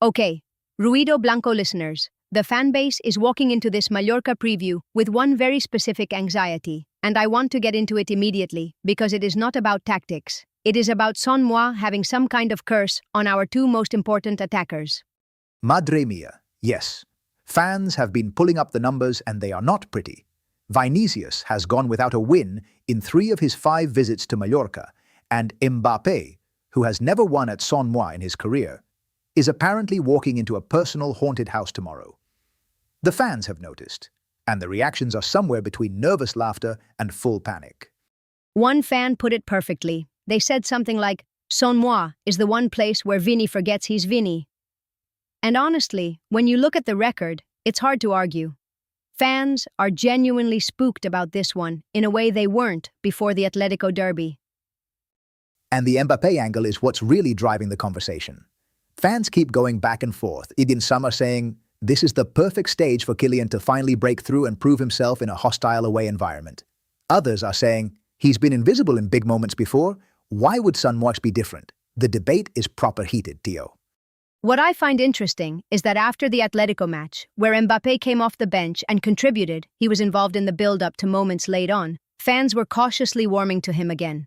Okay, Ruido Blanco listeners, the fan base is walking into this Mallorca preview with one very specific anxiety, and I want to get into it immediately because it is not about tactics. It is about Son Moix having some kind of curse on our two most important attackers. Madre mia, yes. Fans have been pulling up the numbers and they are not pretty. Vinicius has gone without a win in 3 of his 5 visits to Mallorca, and Mbappé, who has never won at Son Moix in his career, is apparently walking into a personal haunted house tomorrow. The fans have noticed, and the reactions are somewhere between nervous laughter and full panic. One fan put it perfectly. They said something like, Son Moix is the one place where Vini forgets he's Vini. And honestly, when you look at the record, it's hard to argue. Fans are genuinely spooked about this one in a way they weren't before the Atletico derby. And the Mbappé angle is what's really driving the conversation. Fans keep going back and forth. Some are saying, this is the perfect stage for Kylian to finally break through and prove himself in a hostile away environment. Others are saying, he's been invisible in big moments before. Why would Son Moix be different? The debate is proper heated, Tio. What I find interesting is that after the Atletico match, where Mbappé came off the bench and contributed, he was involved in the build-up to moments late on, fans were cautiously warming to him again.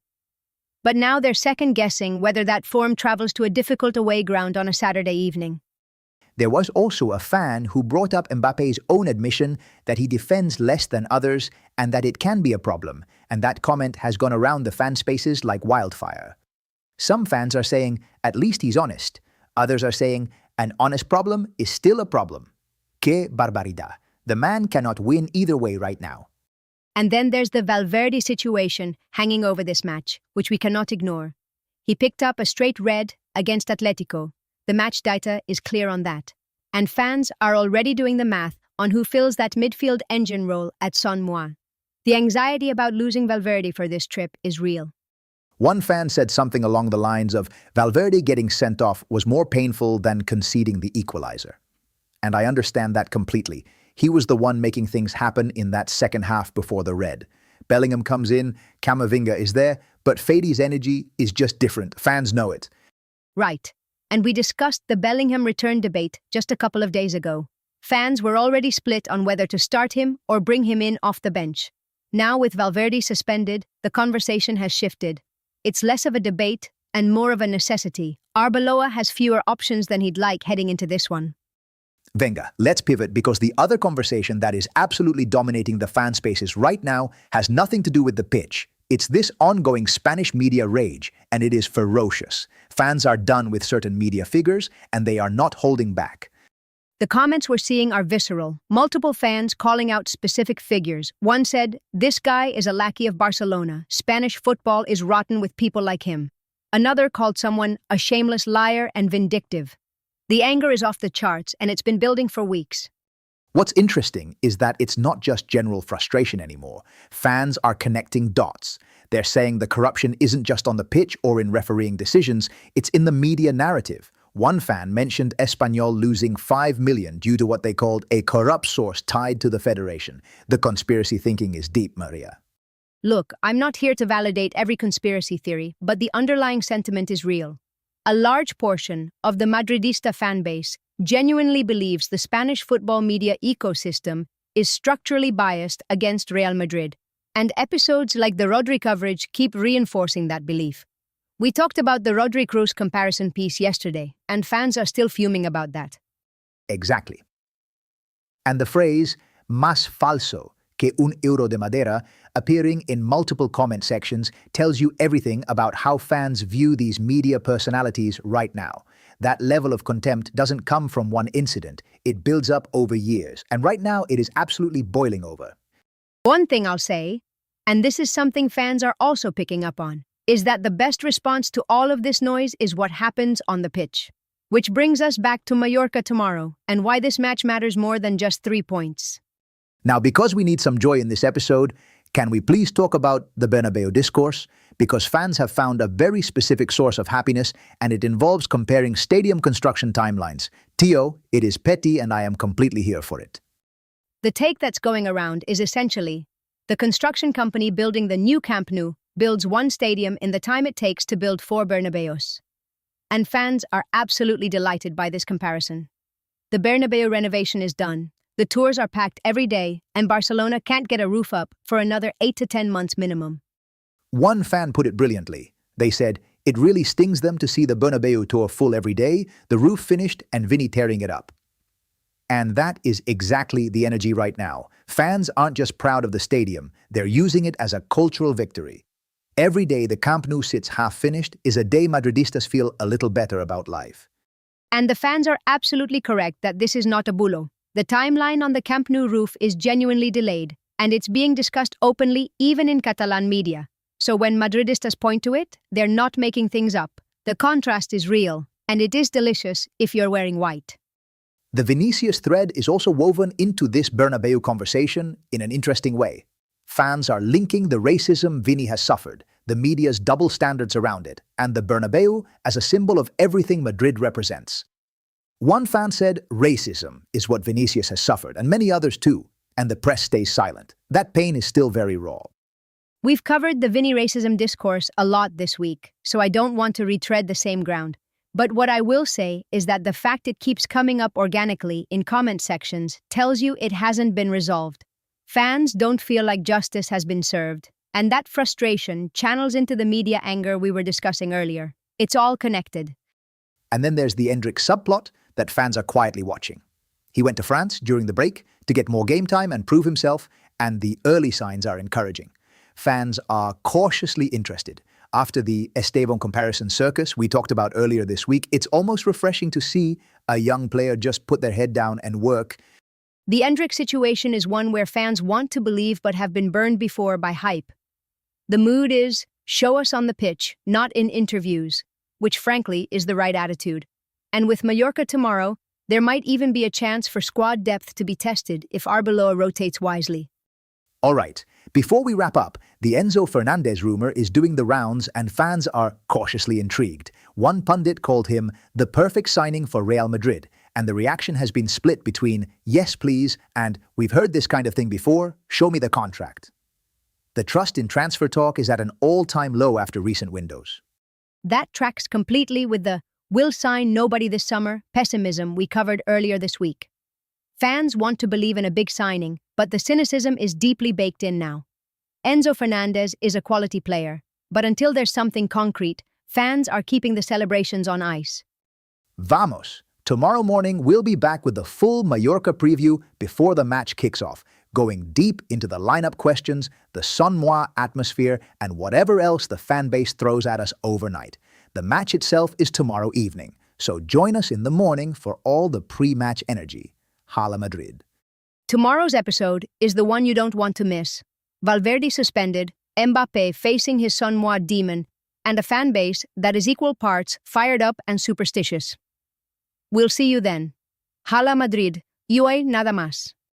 But now they're second-guessing whether that form travels to a difficult away ground on a Saturday evening. There was also a fan who brought up Mbappé's own admission that he defends less than others and that it can be a problem, and that comment has gone around the fan spaces like wildfire. Some fans are saying, at least he's honest. Others are saying, an honest problem is still a problem. Que barbaridad. The man cannot win either way right now. And then there's the Valverde situation hanging over this match, which we cannot ignore. He picked up a straight red against Atletico. The match data is clear on that. And fans are already doing the math on who fills that midfield engine role at Son Moix. The anxiety about losing Valverde for this trip is real. One fan said something along the lines of, Valverde getting sent off was more painful than conceding the equalizer. And I understand that completely. He was the one making things happen in that second half before the red. Bellingham comes in, Camavinga is there, but Fadi's energy is just different. Fans know it. Right. And we discussed the Bellingham return debate just a couple of days ago. Fans were already split on whether to start him or bring him in off the bench. Now with Valverde suspended, the conversation has shifted. It's less of a debate and more of a necessity. Arbeloa has fewer options than he'd like heading into this one. Venga, let's pivot because the other conversation that is absolutely dominating the fan spaces right now has nothing to do with the pitch. It's this ongoing Spanish media rage, and it is ferocious. Fans are done with certain media figures, and they are not holding back. The comments we're seeing are visceral. Multiple fans calling out specific figures. One said, this guy is a lackey of Barcelona. Spanish football is rotten with people like him. Another called someone a shameless liar and vindictive. The anger is off the charts, and it's been building for weeks. What's interesting is that it's not just general frustration anymore. Fans are connecting dots. They're saying the corruption isn't just on the pitch or in refereeing decisions, it's in the media narrative. One fan mentioned Espanyol losing 5 million due to what they called a corrupt source tied to the federation. The conspiracy thinking is deep, Maria. Look, I'm not here to validate every conspiracy theory, but the underlying sentiment is real. A large portion of the Madridista fan base genuinely believes the Spanish football media ecosystem is structurally biased against Real Madrid, and episodes like the Rodri coverage keep reinforcing that belief. We talked about the Rodri Cruz comparison piece yesterday, and fans are still fuming about that. Exactly. And the phrase, más falso que un euro de madera, appearing in multiple comment sections, tells you everything about how fans view these media personalities right now. That level of contempt doesn't come from one incident. It builds up over years, and right now it is absolutely boiling over. One thing I'll say, and this is something fans are also picking up on, is that the best response to all of this noise is what happens on the pitch. Which brings us back to Mallorca tomorrow, and why this match matters more than just 3 points. Now, because we need some joy in this episode, can we please talk about the Bernabéu discourse? Because fans have found a very specific source of happiness, and it involves comparing stadium construction timelines. Tio, it is petty, and I am completely here for it. The take that's going around is essentially, the construction company building the new Camp Nou builds one stadium in the time it takes to build 4 Bernabéus. and fans are absolutely delighted by this comparison. The Bernabéu renovation is done, the tours are packed every day, and Barcelona can't get a roof up for another 8 to 10 months minimum. One fan put it brilliantly. They said, it really stings them to see the Bernabéu tour full every day, the roof finished, and Vini tearing it up. And that is exactly the energy right now. Fans aren't just proud of the stadium, they're using it as a cultural victory. Every day the Camp Nou sits half-finished is a day Madridistas feel a little better about life. And the fans are absolutely correct that this is not a bulo. The timeline on the Camp Nou roof is genuinely delayed, and it's being discussed openly even in Catalan media. So when Madridistas point to it, they're not making things up. The contrast is real, and it is delicious if you're wearing white. The Vinicius thread is also woven into this Bernabéu conversation in an interesting way. Fans are linking the racism Vini has suffered, the media's double standards around it, and the Bernabéu as a symbol of everything Madrid represents. One fan said racism is what Vinicius has suffered, and many others too, and the press stays silent. That pain is still very raw. We've covered the Vini racism discourse a lot this week, so I don't want to retread the same ground. But what I will say is that the fact it keeps coming up organically in comment sections tells you it hasn't been resolved. Fans don't feel like justice has been served, and that frustration channels into the media anger we were discussing earlier. It's all connected. And then there's the Endrick subplot that fans are quietly watching. He went to France during the break to get more game time and prove himself, and the early signs are encouraging. Fans are cautiously interested. After the Esteban comparison circus we talked about earlier this week, it's almost refreshing to see a young player just put their head down and work. The Endrick situation is one where fans want to believe but have been burned before by hype. The mood is, show us on the pitch, not in interviews, which frankly is the right attitude. And with Mallorca tomorrow, there might even be a chance for squad depth to be tested if Arbeloa rotates wisely. All right, before we wrap up, the Enzo Fernandez rumor is doing the rounds and fans are cautiously intrigued. One pundit called him the perfect signing for Real Madrid, and the reaction has been split between yes please and we've heard this kind of thing before, show me the contract. The trust in transfer talk is at an all-time low after recent windows. That tracks completely with the will sign nobody this summer pessimism we covered earlier this week. Fans want to believe in a big signing, but the cynicism is deeply baked in now. Enzo Fernandez is a quality player, but until there's something concrete, fans are keeping the celebrations on ice. Vamos! Tomorrow morning we'll be back with the full Mallorca preview before the match kicks off, going deep into the lineup questions, the Son Moix atmosphere, and whatever else the fan base throws at us overnight. The match itself is tomorrow evening, so join us in the morning for all the pre-match energy. Hala Madrid. Tomorrow's episode is the one you don't want to miss. Valverde suspended, Mbappé facing his Son Moix demon, and a fan base that is equal parts fired up and superstitious. We'll see you then. Hala Madrid, y hoy nada más.